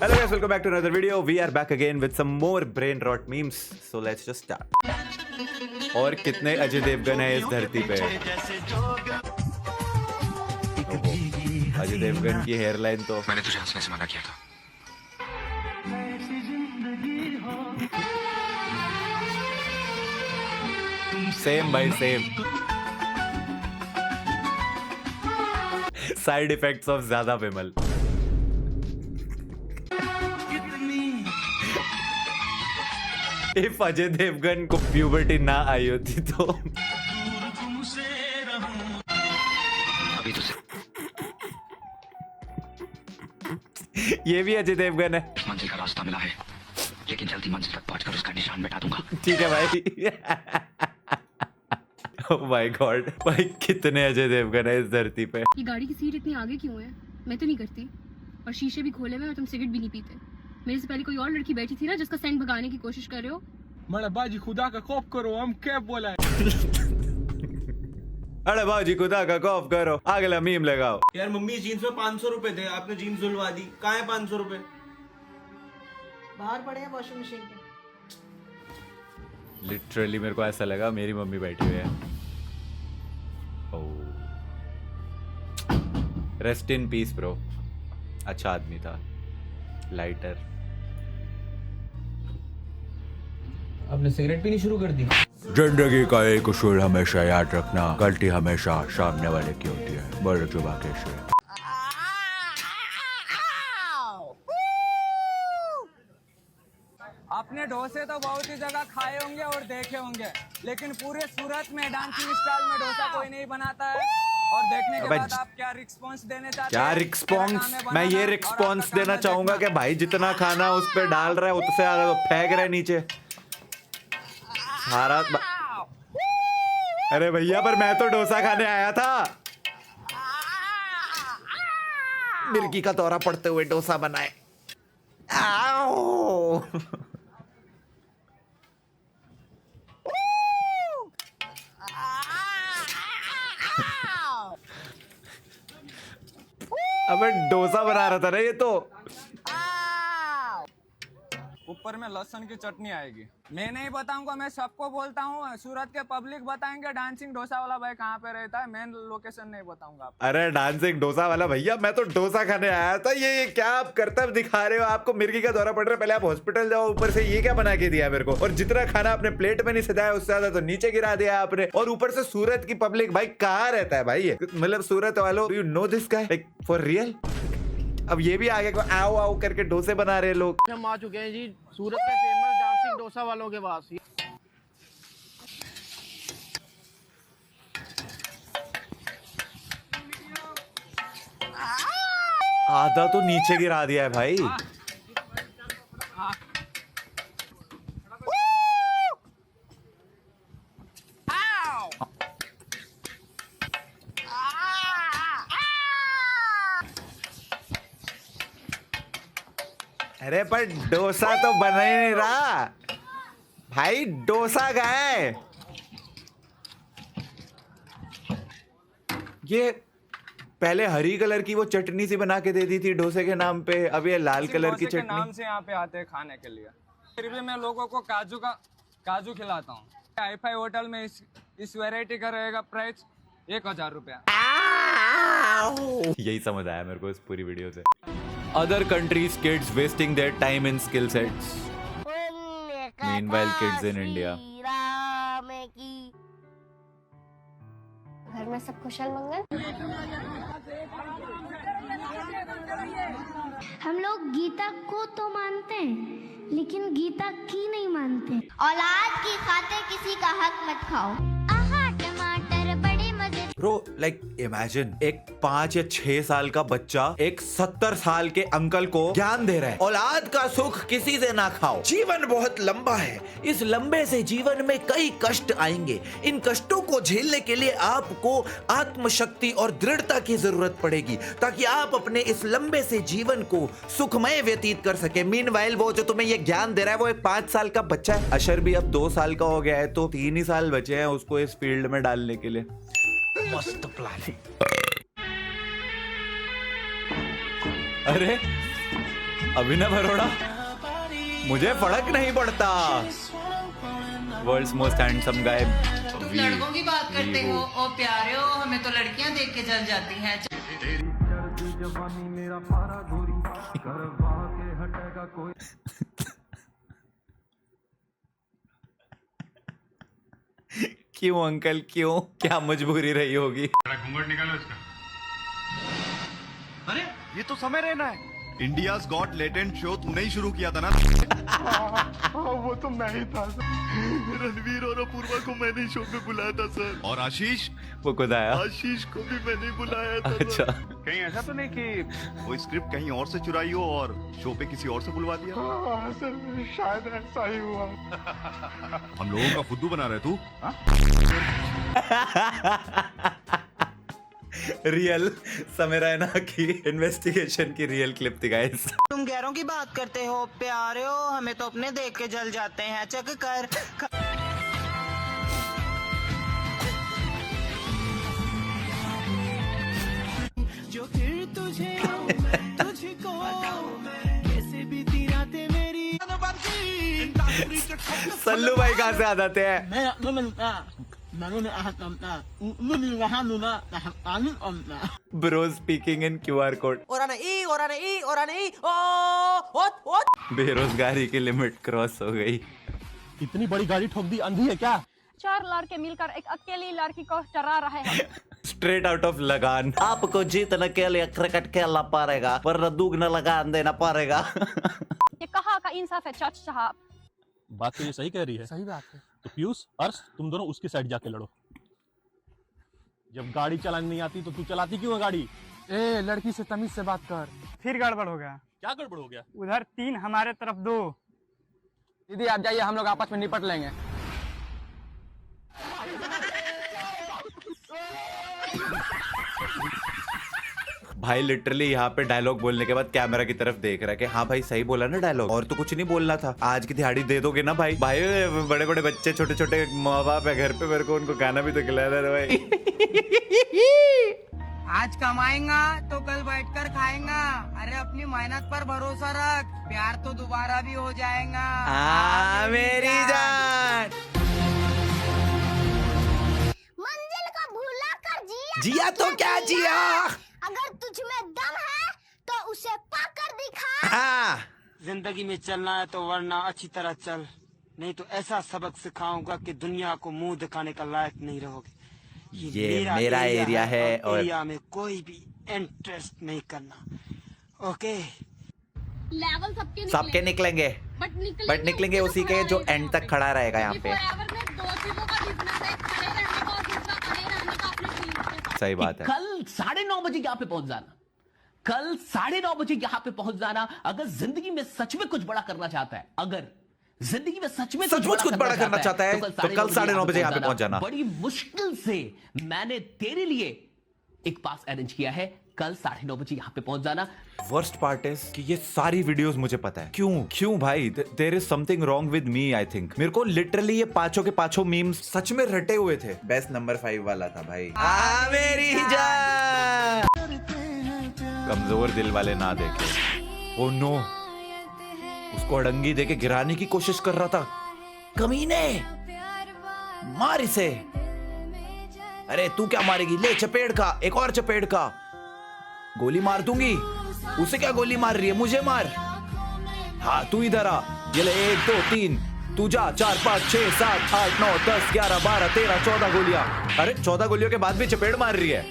Hello guys, welcome back to another video. We are back again with some more brain rot memes. So let's just start. और कितने अजय देवगन है इस धरती पे? अजय देवगन की हेयरलाइन तो मैंने तुझे हंसने से मना किया था। सेम भाई सेम। साइड इफेक्ट्स ऑफ ज्यादा विमल। इफ अजय देवगन को प्यूबर्टी ना आई होती तो अभी तुझे ये भी अजय देवगन है। मंजिल का रास्ता मिला है, लेकिन जल्दी मंजिल तक पहुंचकर उसका निशान मिटा दूंगा। ठीक है भाई। ओह माय गॉड, भाई कितने अजय देवगन है इस धरती पे। ये गाड़ी की सीट इतनी आगे क्यों है? मैं तो नहीं करती। और शीशे भी खोले हुए और तुम सिगरेट भी नहीं पीते। मेरे से पहले कोई और लड़की बैठी थी ना जिसका सेंट भगाने की कोशिश कर रहे हो। मेरा बाजी खुदा का खौफ करो, हम क्या बोला है? अरे बाजी खुदा का खौफ करो, अगला मीम लगाओ। यार मम्मी जीन्स में 500 रुपए थे, आपने जीन्स धुलवा दी। कहाँ है 500 रुपए? बाहर पड़े हैं वॉशिंग मशीन के। लिटरली मेरे को ऐसा लगा मेरी मम्मी बैठी हुई है। ओह, रेस्ट इन पीस ब्रो। अच्छा आदमी था। लाइटर। आपने सिगरेट पीनी शुरू कर दी? जिंदगी का एक उसूल हमेशा याद रखना, गलती हमेशा सामने वाले की होती है। बोलो जुबा कैसे? अपने डोसे तो बहुत ही जगह खाए होंगे और देखे होंगे, लेकिन पूरे सूरत में डांसिंग स्टाइल में डोसा कोई नहीं बनाता है। और देखने के बाद आप क्या रिस्पॉन्स देने चाहते हैं? क्या रिस्पॉन्स? मैं ये रिस्पॉन्स देना चाहूंगा कि भाई जितना खाना उस पर डाल रहा है उससे ज्यादा तो फेंक रहा है नीचे सारा। अरे भैया, पर मैं तो डोसा खाने आया था। मिर्गी का दौरा पड़ते हुए डोसा बनाए। आओ। अबे डोसा बना रहा था ना ये तो। ऊपर में लहसुन की चटनी आएगी। मैं नहीं बताऊंगा, मैं सबको बोलता हूँ। सूरत के पब्लिक बताएंगे डांसिंग डोसा वाला भाई कहाँ पे रहता है। मेन लोकेशन नहीं बताऊंगा आपको। अरे डांसिंग डोसा वाला भैया, मैं तो डोसा खाने आया था। ये क्या आप कर्तव्य दिखा रहे हो? आपको मिर्गी का दौरा पड़ रहा है, पहले आप हॉस्पिटल जाओ। ऊपर से ये क्या बना के दिया मेरे को? और जितना खाना अपने प्लेट में नहीं सजाया उससे ज्यादा तो नीचे गिरा दिया आपने। और ऊपर से सूरत की पब्लिक, भाई कहाँ रहता है भाई ये? मतलब सूरत वालों, you know this guy like for real? अब ये भी आगे को आओ आओ करके डोसे बना रहे लोग। हम आ चुके हैं जी सूरत के फेमस डांसिंग डोसा वालों के पास। आधा तो नीचे गिरा दिया है भाई। अरे पर डोसा तो बना ही नहीं रहा भाई। डोसा का है ये। पहले हरी कलर की वो चटनी सी बना के दे दी थी डोसे के नाम पे, अब ये लाल कलर की डोसे के नाम चटनी। से यहाँ पे आते हैं खाने के लिए। फिर भी मैं लोगों को काजू खिलाता हूँ। हाई-फाई होटल में इस वैरायटी का रहेगा प्राइस 1000 रुपया। यही समझ आया मेरे को इस पूरी वीडियो से। Other countries kids wasting their time in skill sets. Meanwhile kids in India. घर में सब कुशल मंगल। हम लोग गीता को तो मानते हैं, लेकिन गीता की नहीं मानते। औलाद की खातिर किसी का हक मत खाओ। आहा टमाटर बड़े मजे। ब्रो लाइक इमेजिन एक 5 या 6 साल का बच्चा एक 70 साल के अंकल को ज्ञान दे रहा है, औलाद का सुख किसी से ना खाओ। जीवन बहुत लंबा है, इस लंबे से जीवन में कई कष्ट आएंगे। इन कष्टों को झेलने के लिए आपको आत्मशक्ति और दृढ़ता की जरूरत पड़ेगी, ताकि आप अपने इस लंबे से जीवन को सुखमय व्यतीत कर सके। मीनवाइल वो जो तुम्हें ये ज्ञान दे रहा है वो एक 5 साल का बच्चा है। अशर भी अब 2 साल का हो गया है, तो 3 ही साल बचे हैं उसको इस फील्ड में डालने के लिए। मस्त प्लान है। अरे अभिनव अरोड़ा, मुझे फर्क नहीं पड़ता। World's most handsome guy. तुम लड़कों की बात करते हो और प्यारे हो, हमें तो लड़कियां देख के जल जाती हैं। क्यों अंकल, क्यों? क्या मजबूरी रही होगी? घूंघट निकालो इसका। अरे ये तो समय रहना है। इंडियाज गॉट लेटेंट शो तूने ही शुरू किया था ना? वो तो मैं ही था सर। रणवीर और अपूर्वा को मैंने शो पे बुलाया था सर। और आशीष, वो खुद आया। आशीष को भी मैंने बुलाया था। अच्छा, कहीं ऐसा तो नहीं कि वो स्क्रिप्ट कहीं और से चुराई हो और शो पे किसी और से बुलवा दिया? हाँ सर, शायद ऐसा ही हुआ। हम लोगों का फुद्दू बना रहे तू? रियल समय रैना की इन्वेस्टिगेशन की रियल क्लिप थी गाइस। तुम गैरों की बात करते हो, प्यारे हो, हमें तो अपने देख के जल जाते हैं। चक कर जो फिर तुझे तुझको कैसे बीती रातें मेरी। सल्लू भाई कहाँ से आ जाते हैं? Bro speaking in QR code. बेरोजगारी की लिमिट क्रॉस हो गई। इतनी बड़ी गाड़ी ठोक दी, अंधी है क्या? 4 लड़के मिलकर एक अकेली लड़की को डरा रहे हैं। स्ट्रेट आउट ऑफ लगान। आपको जीतने के लिए क्रिकेट खेलना पड़ेगा, पर दुगना लगान देना पड़ेगा। ये कहाँ का इंसाफ है जज साहब? बात तो ये सही कह रही है। सही बात है। तो पीयूष, अर्श, तुम दोनों उसकी साइड जाके लड़ो। जब गाड़ी चलानी नहीं आती तो तू चलाती क्यों है गाड़ी? ए, लड़की से तमीज से बात कर। फिर गड़बड़ हो गया। क्या गड़बड़ हो गया? उधर 3 हमारे तरफ 2। दीदी आप जाइए, हम लोग आपस में निपट लेंगे। भाई लिटरली यहाँ पे डायलॉग बोलने के बाद कैमरा की तरफ देख रहा है कि हाँ भाई सही बोला ना डायलॉग, और तो कुछ नहीं बोलना था। आज की दिहाड़ी दे दोगे ना भाई? भाई बड़े बड़े बच्चे, छोटे छोटे माँ बाप है घर पे, मेरे को उनको खाना भी तो खिलाना है भाई। आज कमाएगा तो कल बैठकर खाएगा। अरे अपनी मेहनत पर भरोसा रख, प्यार तो दोबारा भी हो जाएगा। मेरी जान। मंजिल को भूला कर जिया तो क्या जिया। अगर तुझ में दम है तो उसे पाकर दिखा। हाँ। जिंदगी में चलना है तो वरना अच्छी तरह चल, नहीं तो ऐसा सबक सिखाऊंगा कि दुनिया को मुंह दिखाने का लायक नहीं रहोगे। ये मेरा एरिया है और एरिया में कोई भी इंटरेस्ट नहीं करना। ओके, लेवल सबके निकलेंगे, बट निकलेंगे उसी के जो एंड तक खड़ा रहेगा यहाँ पे। सही बात है। कल 9:30 बजे यहाँ पे पहुंच जाना। कल 9:30 बजे यहाँ पे पहुंच जाना। अगर जिंदगी में सच में कुछ बड़ा करना चाहता है, अगर जिंदगी में सच में कुछ बड़ा करना चाहता है तो कल 9:30 बजे यहाँ पे पहुंच जाना। बड़ी मुश्किल से मैंने तेरे लिए एक पास अरेंज किया है। कल 9:30 बजे यहाँ पे पहुंच जाना। वर्स्ट पार्ट इज कि ये सारी वीडियोस मुझे पता है। क्यों भाई? There is something wrong with me I think. मेरे को लिटरली ये पांचों के पांचों मीम्स सच में रटे हुए थे। बेस्ट नंबर 5 वाला था भाई। मेरी जान। कमजोर दिल वाले ना देखे। ओ नो, उसको अड़ंगी देके गिराने की कोशिश कर रहा था। कमीने, मार इसे। अरे तू क्या मारेगी? ले चपेड़ का, एक और चपेड़ का। गोली मार दूंगी। उसे क्या गोली मार रही है? मुझे मार। हाँ तू इधर आ। ये ले 1 2 3, तू जा। 4 5 6 7 8 9 10 11 12 13 14 गोलियां। अरे 14 गोलियों के बाद भी चपेड़ मार रही है।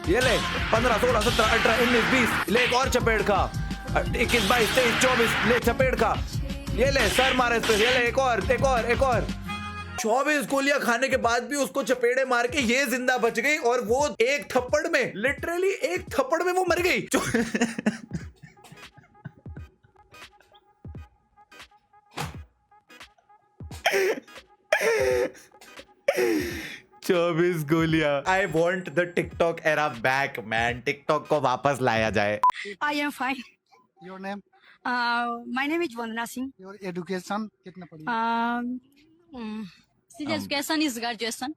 ये ले 15 16 17 18 19 20, ले एक और चपेड़ का। 21 22 23 24, ले चपेड़ का। ये ले सर मारे इस पे। ये ले एक और 24 गोलियां खाने के बाद भी उसको चपेड़े मार के ये जिंदा बच गई, और वो एक थप्पड़ में, लिटरली एक थप्पड़ में वो मर गई। 24 गोलियां। I want the TikTok era back man. TikTok को वापस लाया जाए। I am fine. Your name? My name is Vandana Singh. Your education कितना पढ़ी? His education is graduation.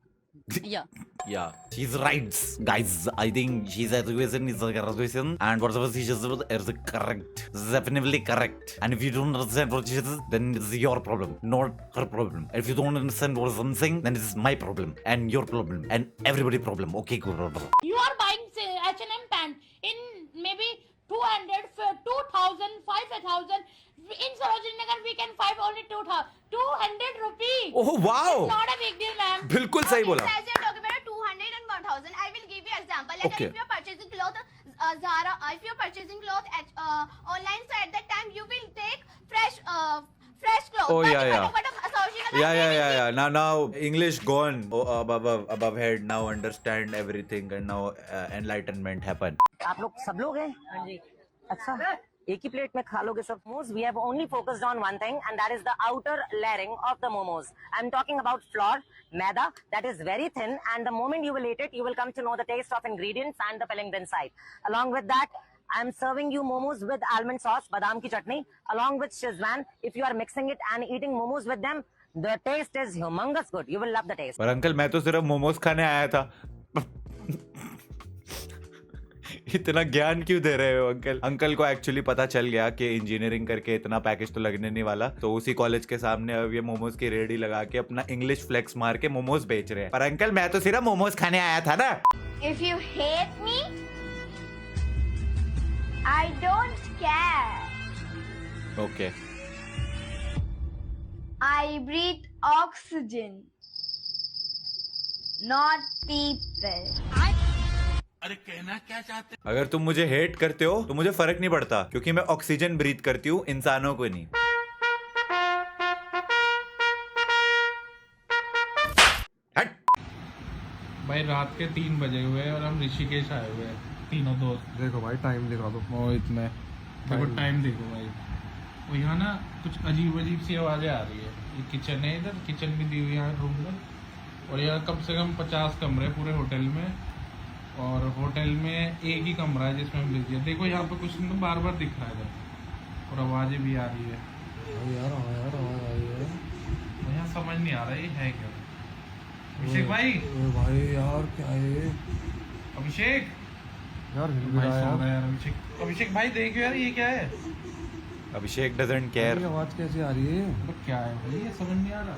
Yeah. Yeah, she's right, guys. I think she's education is a graduation, and whatever she says is correct. Definitely correct. And if you don't understand what she says, then it's your problem, not her problem. If you don't understand what something, then it's my problem, and your problem, and everybody's problem. Okay, good. You are buying H&M pant in maybe 200, 2000, 5000. In Sarojini Nagar, we can find only 200 rupees. Oh wow! It's not a big deal, ma'am. बिल्कुल सही बोला. As you're talking about 200 and 1000, I will give you example. Like Okay. if you're purchasing cloth, Zara, if you're purchasing cloth at online, so at that time you will take fresh clothes. Oh, But yeah, if I yeah. talk about Sarojini Nagar, Yeah. Now English gone. Oh, above head. Now understand everything, and now enlightenment happen. आप लोग सब लोग हैं? हाँ जी. अच्छा, एक ही plate में खा लोगे सब momos? We have only focused on one thing, and that is the outer layering of the momos. I'm talking about flour, maida, that is very thin, and the moment you will eat it, you will come to know the taste of ingredients and the filling inside. Along with that, I'm serving you momos with almond sauce, badam ki chutney, along with Shizwan. If you are mixing it and eating momos with them, the taste is humongous good. You will love the taste. पर uncle मैं तो सिर्फ मोमोज खाने आया था. इतना ज्ञान क्यों दे रहे हो अंकल? अंकल को एक्चुअली पता चल गया कि इंजीनियरिंग करके इतना पैकेज तो लगने नहीं वाला, तो उसी कॉलेज के सामने अब ये मोमोज की रेडी लगा के अपना इंग्लिश फ्लेक्स मार के मोमोज बेच रहे हैं. पर अंकल मैं तो सिर्फ मोमोज खाने आया था ना. if you hate me, I don't care. Okay. I breathe oxygen, not people. अगर तुम मुझे हेट करते हो तो मुझे फर्क नहीं पड़ता, क्योंकि मैं ऑक्सीजन ब्रीथ करती हूँ, इंसानों को नहीं. हट. भाई रात के 3 बजे हुए और हम ऋषिकेश आए हुए हैं तीनों दोस्त. देखो भाई टाइम दिखा दो. मोहित में देखो टाइम देखो भाई. वो यहाँ ना कुछ अजीब सी आवाजें आ रही है. ये किचन है, इधर किचन भी दी हुई है रूम में, और यहाँ कम से कम 50 कमरे पूरे होटल में, और होटल में एक ही कमरा है जिसमें हम बिजी है. देखो यहाँ पे कुछ ना बार बार दिख रहा है इधर, और आवाजें भी आ रही है. यार आवाज आ रही है. तो यहाँ समझ नहीं आ रहा ये है क्या. अभिषेक भाई, भाई यार क्या है अभिषेक यार? हिल भाई रहा है सो रहा यार. है यार. अभिषेक भाई देखो यार ये क्या है. अभिषेक डजंट केयर. ये आवाज कैसे आ रही है? तो क्या है भाई, ये समझ नहीं आ रहा.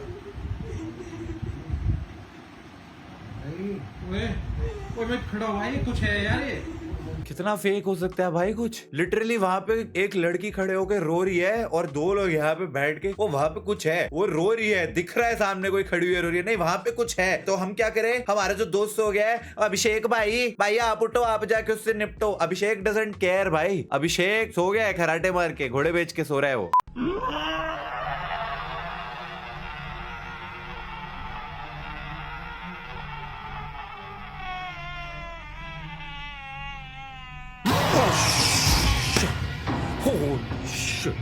ओए ओए मैं खड़ा हुआ है, कुछ है यार ये. कितना फेक हो सकता है भाई कुछ. लिटरली वहां पे एक लड़की खड़े होकर रो रही है, और 2 लोग यहाँ पे बैठ के, वो वहां पे कुछ है, वो रो रही है, दिख रहा है सामने कोई खड़ी हुई है, रो रही है. नहीं, वहां पे कुछ है. तो हम क्या करें? हमारा जो दोस्त हो गया है अभिषेक भाई आप उठो, आप जाके उससे निपटो. अभिषेक डजंट केयर भाई. अभिषेक सो गया है, खराटे मार के, घोड़े बेच के सो रहा है वो. Holy shit.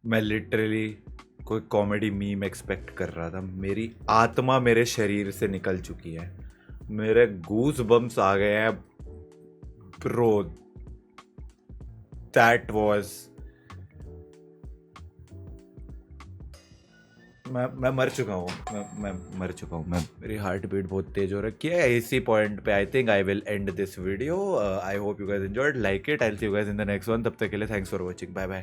मैं लिटरली कोई कॉमेडी मीम एक्सपेक्ट कर रहा था. मेरी आत्मा मेरे शरीर से निकल चुकी है. मेरे गूस बम्स आ गए हैं. ब्रो, दैट वाज, मैं मर चुका हूँ. मैं मर चुका हूँ. मेरी हार्ट बीट बहुत तेज हो रखी है. इसी पॉइंट पे I think I will end this video. I hope you guys enjoyed, like it. I will see you guys in the next one. तब तक के लिए thanks for watching. Bye bye.